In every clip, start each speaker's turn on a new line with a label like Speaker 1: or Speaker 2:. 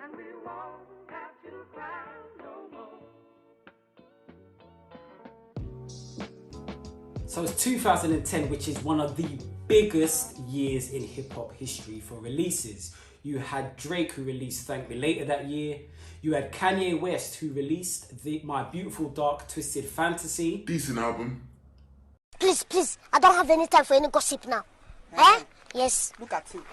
Speaker 1: and we won't have to cry no more.
Speaker 2: So it's 2010, which is one of the biggest years in hip-hop history for releases. You had Drake, who released Thank Me Later that year. You had Kanye West, who released My Beautiful Dark Twisted Fantasy.
Speaker 3: Decent album.
Speaker 4: Please, I don't have any time for any gossip now. Eh? Yes.
Speaker 5: Look at you.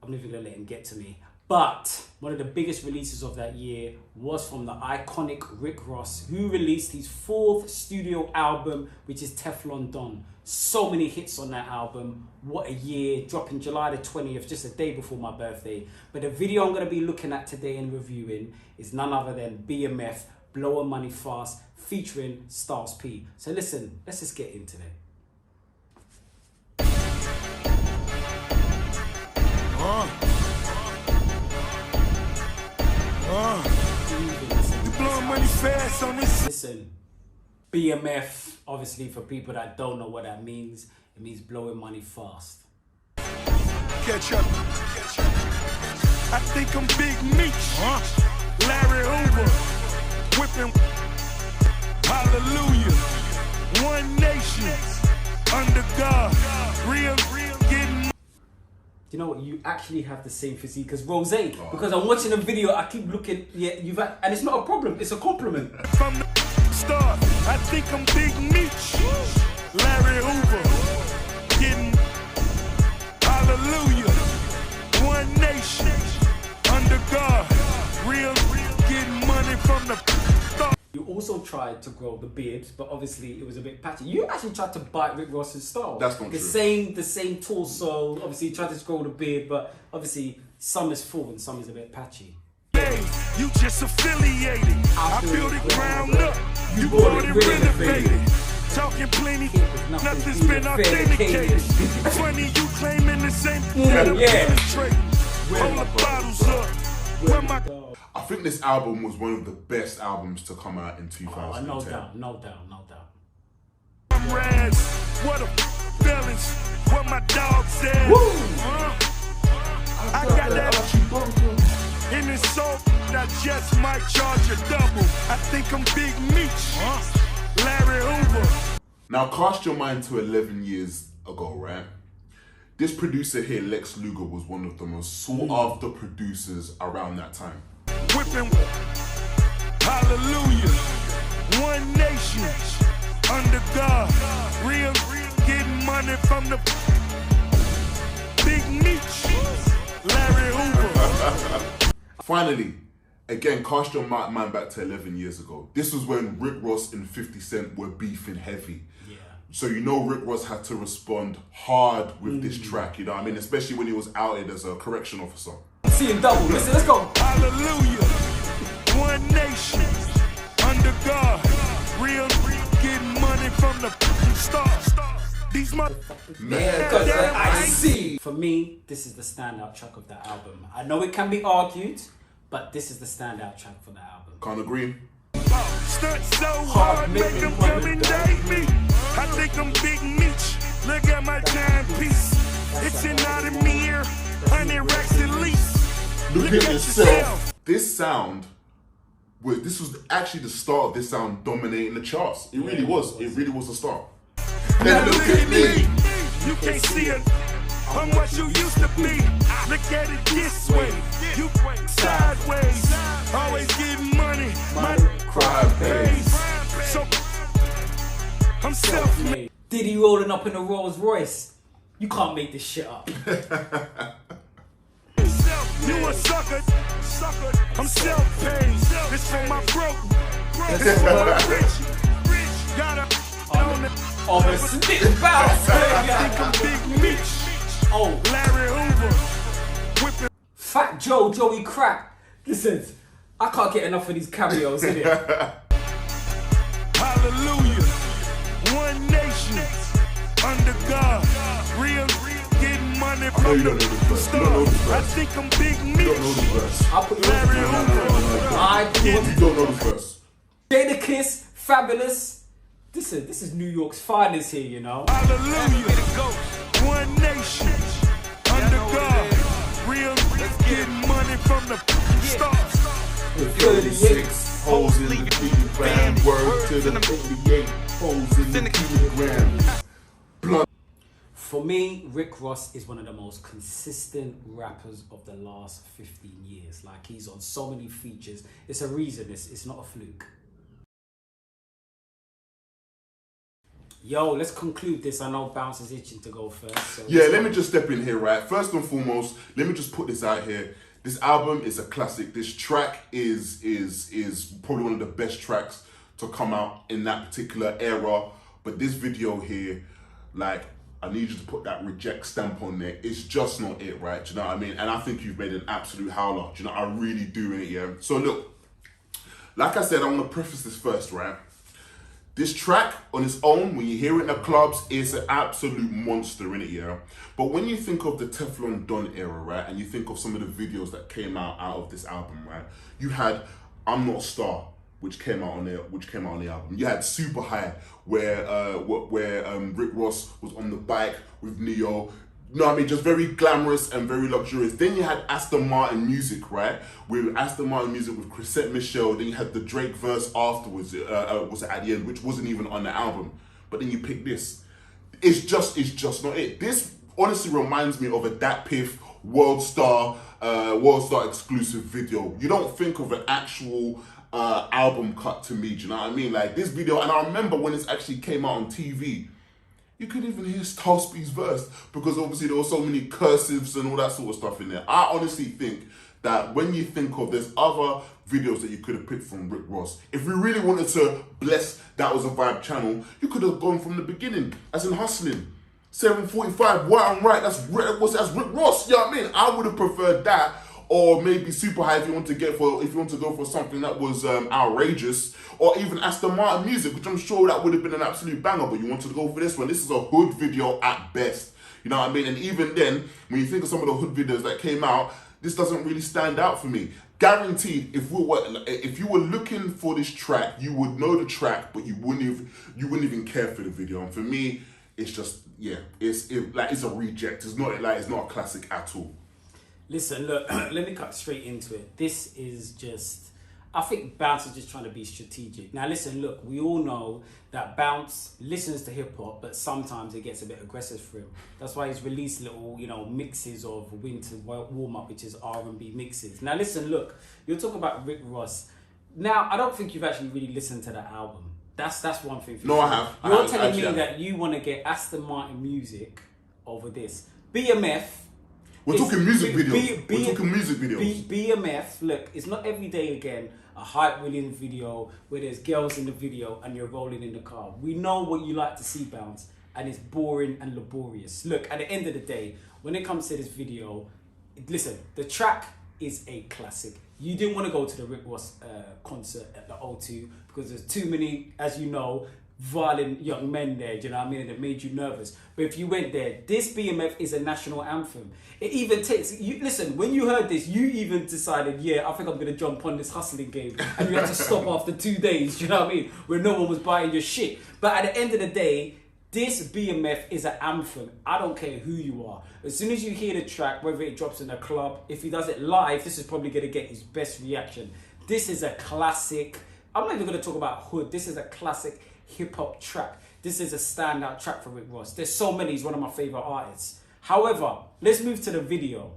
Speaker 2: I'm never gonna let him get to me. But one of the biggest releases of that year was from the iconic Rick Ross, who released his 4th studio album, which is Teflon Don. So many hits on that album. What a year, dropping July the 20th, just a day before my birthday. But the video I'm gonna be looking at today and reviewing is none other than BMF, Blowing Money Fast, featuring Styles P. So listen, let's just get into it.
Speaker 6: You blowing money fast on this.
Speaker 2: Listen, BMF, obviously for people that don't know what that means, it means blowing money fast.
Speaker 6: Catch up. I think I'm Big Meech. Larry Hoover. Whipping. Hallelujah. One nation. Under God. Real getting.
Speaker 2: You know what? You actually have the same physique as Rose. Because I'm watching a video, I keep looking, and it's not a problem, it's a compliment.
Speaker 6: From the start, I think I'm Big Meech. Larry Hoover. Getting. Hallelujah. One nation. Under God. Real getting money from the start.
Speaker 2: You also tried to grow the beard, but obviously it was a bit patchy. You actually tried to bite Rick Ross's style.
Speaker 3: That's not
Speaker 2: the
Speaker 3: true.
Speaker 2: The same torso. Obviously, you tried to grow the beard, but obviously some is full and some is a bit patchy.
Speaker 6: Hey, you just affiliated. I built it ground up. You bought it renovated. Talking plenty, nothing's been authenticated. Funny you claiming the same penetrate. Hold the bottles up. Where my
Speaker 3: I think this album was one of the best albums to come out in 2010.
Speaker 2: No doubt.
Speaker 6: comrades, what a feelings, what my dog said. I got that in his soul. I just might charge a double. I think I'm Big Meech. Larry Hoover.
Speaker 3: Now cast your mind to 11 years ago, right? This producer here, Lex Luger, was one of the most sought after producers around that time.
Speaker 6: Whipping, hallelujah, one nation, under God, real, getting money from the Big Meech, Larry Hoover.
Speaker 3: Finally, again, cast your mind back to 11 years ago. This was when Rick Ross and 50 Cent were beefing heavy.
Speaker 2: Yeah.
Speaker 3: So you know Rick Ross had to respond hard with this track, you know what I mean? Especially when he was outed as a correction officer.
Speaker 2: Seeing double. Listen, let's go.
Speaker 6: Hallelujah. One nation. Under God. Real getting money from the stars. These motherfuckers.
Speaker 2: Because I see. For me, this is the standout track of that album. I know it can be argued, but this is the standout track for that album.
Speaker 3: Can't agree?
Speaker 6: Stunt so hard, make them come and date me. I think I'm Big Meech. Look at my timepiece. It's an out of mirror. 100 racks at least.
Speaker 3: Look at yourself. This sound, this was actually the start of this sound dominating the charts. It really was. It really was the start.
Speaker 6: Now look at me. You can't see it. I'm what you used to be. Look at it this way. You sideways. Always getting money. My
Speaker 3: Cry pays.
Speaker 6: So I'm self-made.
Speaker 2: Diddy rolling up in a Rolls Royce. You can't make this shit up.
Speaker 6: You a sucker. I'm self-paid. This for my broke. This for my rich. Gotta
Speaker 2: Oh, the spit bounce.
Speaker 6: I think I'm Big Meech.
Speaker 2: Oh,
Speaker 6: Larry Hoover. Whipping.
Speaker 2: Fat Joe, Joey Crack. Listen, I can't get enough of these cameos, innit?
Speaker 6: Hallelujah. One nation. Under God. Real getting money from the stars. I think I'm Big
Speaker 3: You don't know the
Speaker 6: Meech.
Speaker 3: verse.
Speaker 2: I'll put you
Speaker 6: Larry
Speaker 2: on.
Speaker 6: Hoover.
Speaker 2: I do.
Speaker 3: You don't know the verse.
Speaker 2: Jada Kiss, Fabulous. This is New York's finest here, you know.
Speaker 6: Hallelujah. One nation. Under God. Real Getting money from the start.
Speaker 3: The 36 holes in the kilogram. Word to the 58 holes in the kilogram. Blood.
Speaker 2: For me, Rick Ross is one of the most consistent rappers of the last 15 years. Like, he's on so many features. It's a reason, it's not a fluke. Yo, let's conclude this. I know Bounce is itching to go first. So
Speaker 3: Yeah, let me just step in here, right? First and foremost, let me just put this out here. This album is a classic. This track is probably one of the best tracks to come out in that particular era. But this video here, like, I need you to put that reject stamp on there. It's just not it, right? Do you know what I mean? And I think you've made an absolute howler. Do you know, I really do it, yeah? So look, like I said, I want to preface this first, right? This track on its own, when you hear it in the clubs, is an absolute monster, innit, yeah? But when you think of the Teflon Don era, right, and you think of some of the videos that came out of this album, right, you had I'm Not a Star, which came out on the album. You had Super High, where Rick Ross was on the bike with Neo. You know what I mean? Just very glamorous and very luxurious. Then you had Aston Martin music, right? With Aston Martin music with Chrisette Michele. Then you had the Drake verse afterwards, was at the end, which wasn't even on the album. But then you pick this. It's just not it. This honestly reminds me of a Dat Piff World Star exclusive video. You don't think of an actual album cut to me, do you know what I mean? Like this video, and I remember when this actually came out on TV, you could even hear Styles P's verse because obviously there were so many cursives and all that sort of stuff in there. I honestly think that when you think of, there's other videos that you could have picked from Rick Ross. If we really wanted to bless That Was a Vibe channel, you could have gone from the beginning, as in Hustling. 745, White and Right, that's Rick Ross, you know what I mean? I would have preferred that, or maybe Super High if you want to go for something that was outrageous, or even Aston Martin music, which I'm sure that would have been an absolute banger, but you wanted to go for this one. This is a hood video at best, you know what I mean? And even then, when you think of some of the hood videos that came out, this doesn't really stand out for me. Guaranteed, if you were looking for this track, you would know the track, but you wouldn't even care for the video. And for me, it's just, yeah, it's a reject. It's not a classic at all.
Speaker 2: Listen, look, let me cut straight into it. This is just, I think Bounce is just trying to be strategic. Now listen, look, we all know that Bounce listens to hip hop, but sometimes it gets a bit aggressive for him. That's why he's released little, mixes of Winter Warm Up, which is R&B mixes. Now listen, look, you're talking about Rick Ross. Now, I don't think you've actually really listened to that album. That's one thing.
Speaker 3: No, I have.
Speaker 2: You're telling me that you want to get Aston Martin music over this. BMF.
Speaker 3: We're talking music videos.
Speaker 2: BMF, look, it's not every day again a Hype Williams video where there's girls in the video and you're rolling in the car. We know what you like to see, Bounce, and it's boring and laborious. Look, at the end of the day, when it comes to this video, listen, the track is a classic. You didn't want to go to the Rick Ross concert at the O2 because there's too many, as you know, violent young men there, do you know what I mean? And it made you nervous. But if you went there, this BMF is a national anthem. It even takes, listen, when you heard this, you even decided, yeah, I think I'm going to jump on this hustling game. And you had to stop after 2 days, do you know what I mean? Where no one was buying your shit. But at the end of the day, this BMF is an anthem. I don't care who you are. As soon as you hear the track, whether it drops in a club, if he does it live, this is probably going to get his best reaction. This is a classic. I'm not even going to talk about hood. This is a classic hip-hop track. This is a standout track for Rick Ross. There's so many. He's one of my favorite artists. However, let's move to the video.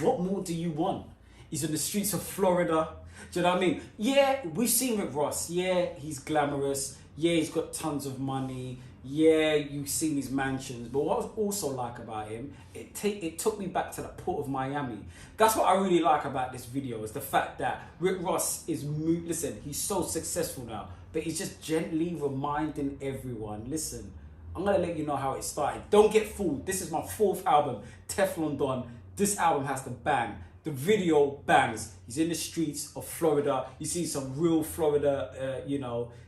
Speaker 2: What more do you want? He's in the streets of Florida. Do you know what I mean? Yeah, we've seen Rick Ross. Yeah, he's glamorous. Yeah, he's got tons of money. Yeah, you've seen his mansions. But what I also like about him, it took me back to the port of Miami. That's what I really like about this video, is the fact that Rick Ross is, listen, he's so successful now, but he's just gently reminding everyone, listen, I'm going to let you know how it started. Don't get fooled. This is my 4th album, Teflon Don. This album has to bang. The video bangs. He's in the streets of Florida. You see some real Florida,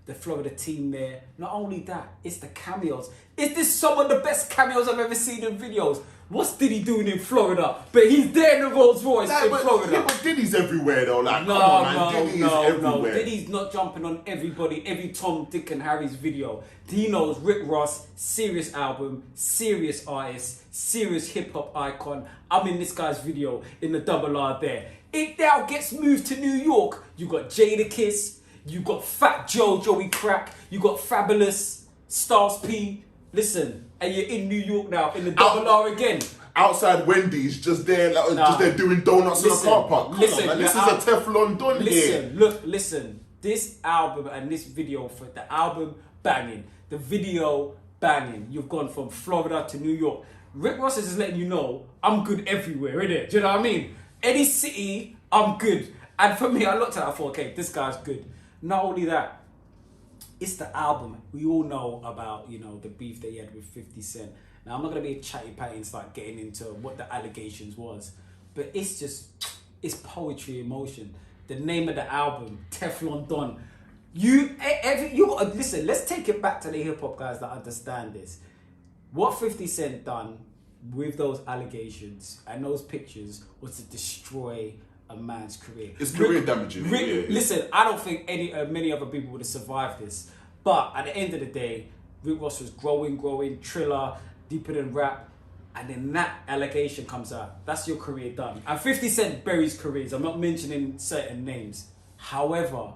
Speaker 2: the Florida team there. Not only that, it's the cameos. Is this some of the best cameos I've ever seen in videos? What's Diddy doing in Florida? But he's there in the Rolls Royce in Florida.
Speaker 3: Yeah, but Diddy's everywhere though. Like,
Speaker 2: No,
Speaker 3: come on, man. Diddy is
Speaker 2: no.
Speaker 3: everywhere.
Speaker 2: Diddy's not jumping on every Tom, Dick, and Harry's video. He knows Rick Ross, serious album, serious artist, serious hip hop icon. I'm in this guy's video in the Double R there. It now gets moved to New York. You got Jadakiss, you got Fat Joe, Joey Crack, you got Fabulous, Stars P. Listen, and you're in New York now in the Double R again.
Speaker 3: Outside Wendy's, just there, like, just there doing donuts in the car park. Come on, man. This is a Teflon Don here.
Speaker 2: Listen. This album and this video, for the album banging, the video banging. You've gone from Florida to New York. Rick Ross is just letting you know I'm good everywhere, innit? Do you know what I mean? Any city, I'm good. And for me, I looked at it, I thought, okay, this guy's good. Not only that, it's the album. We all know about, you know, the beef that he had with 50 Cent. Now, I'm not going to be a chatty patty and start getting into what the allegations was. But it's just, it's poetry in motion. The name of the album, Teflon Don. Listen, let's take it back to the hip hop guys that understand this. What 50 Cent done with those allegations and those pictures was to destroy a man's career.
Speaker 3: It's career damaging.
Speaker 2: Listen, I don't think many other people would have survived this. But at the end of the day, Rick Ross was growing, Triller, Deeper Than Rap, and then that allegation comes out. That's your career done. And 50 Cent buries careers. I'm not mentioning certain names. However,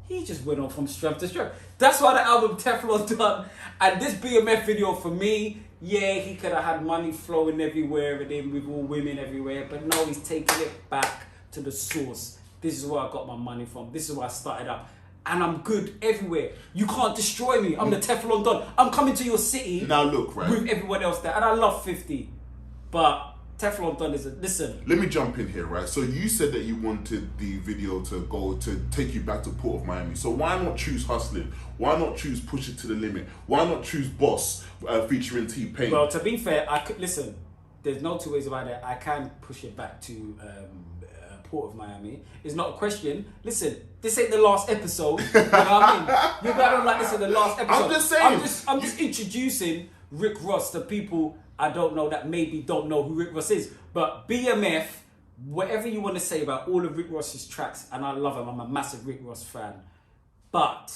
Speaker 2: he just went on from strength to strength. That's why the album Teflon Don. And this BMF video for me, yeah, he could have had money flowing everywhere and then with all women everywhere. But no, he's taking it back to the source. This is where I got my money from. This is where I started up. And I'm good everywhere. You can't destroy me. I'm the Teflon Don. I'm coming to your city.
Speaker 3: Now look, right,
Speaker 2: with everyone else there. And I love 50. But Teflon Don is listen.
Speaker 3: Let me jump in here, right? So you said that you wanted the video to take you back to Port of Miami. So why not choose Hustlin'? Why not choose Push It to the Limit? Why not choose Boss featuring T-Pain?
Speaker 2: Well, to be fair, I could listen. There's no two ways about it. I can push it back to Port of Miami. It's not a question. Listen, this ain't the last episode. You know what I mean? You gotta like this is the last episode.
Speaker 3: I'm just saying.
Speaker 2: I'm just introducing Rick Ross to people I don't know that maybe don't know who Rick Ross is. But BMF, whatever you want to say about all of Rick Ross's tracks, and I love him. I'm a massive Rick Ross fan. But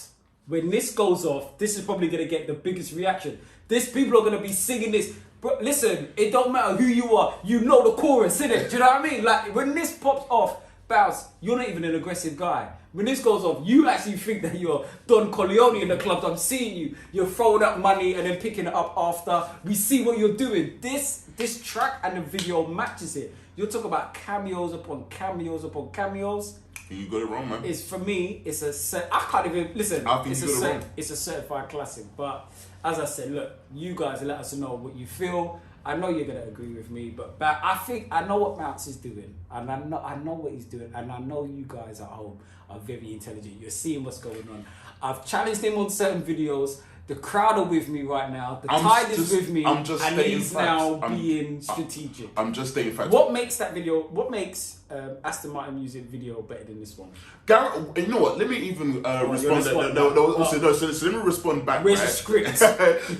Speaker 2: when this goes off, this is probably gonna get the biggest reaction. People are gonna be singing this. But listen, it don't matter who you are, you know the chorus, innit? Do you know what I mean? Like, when this pops off, Bows, you're not even an aggressive guy. When this goes off, you actually think that you're Don Corleone in the clubs. I'm seeing you. You're throwing up money and then picking it up after. We see what you're doing. This track and the video matches it. You're talking about cameos upon cameos upon cameos.
Speaker 3: You got it wrong, man.
Speaker 2: It's, for me, it's I can't even, listen,
Speaker 3: I think
Speaker 2: it's a certified classic. But as I said, look, you guys let us know what you feel. I know you're going to agree with me, but I think I know what Mounts is doing. And I know what he's doing. And I know you guys at home are very intelligent. You're seeing what's going on. I've challenged him on certain videos. The crowd are with me right now. The tide is with me.
Speaker 3: I'm just
Speaker 2: and
Speaker 3: stating
Speaker 2: he's
Speaker 3: facts.
Speaker 2: now being strategic.
Speaker 3: I'm just stating facts.
Speaker 2: What makes that video, what makes Aston Martin music video better than this one?
Speaker 3: Garrett, you know what? Let me even respond. So let me respond back.
Speaker 2: Where's
Speaker 3: right?
Speaker 2: the script?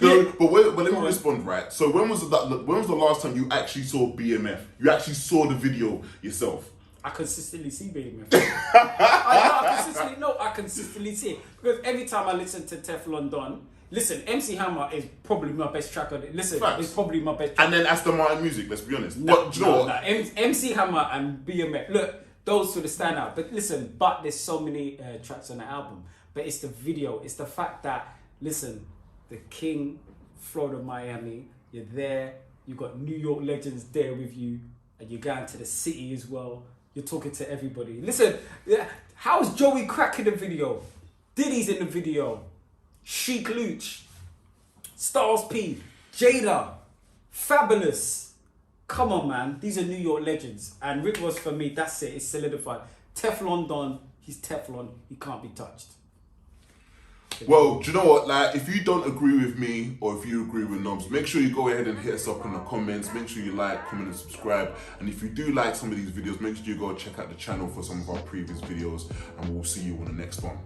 Speaker 3: But let me respond, right? So when was the last time you actually saw BMF? You actually saw the video yourself?
Speaker 2: I consistently see BMF. I consistently see it. Because every time I listen to Teflon Don, listen, MC Hammer is probably my best track on it. Listen,
Speaker 3: Facts.
Speaker 2: it's probably my best track.
Speaker 3: And then Aston Martin music, let's be honest.
Speaker 2: MC Hammer and BMF, look, those two the standout. But listen, there's so many tracks on the album. But it's the video, it's the fact that, listen, the King, Florida, Miami, you're there, you got New York legends there with you, and you're going to the city as well. You're talking to everybody. Listen, how's Joey Crack in the video? Diddy's in the video. Sheik Luch, Stars P, Jada, Fabulous. Come on, man. These are New York legends. And Rick Ross, for me, that's it. It's solidified. Teflon Don, he's Teflon. He can't be touched.
Speaker 3: Well, do you know what? Like, if you don't agree with me or if you agree with Nobs, make sure you go ahead and hit us up in the comments. Make sure you like, comment, and subscribe. And if you do like some of these videos, make sure you go check out the channel for some of our previous videos. And we'll see you on the next one.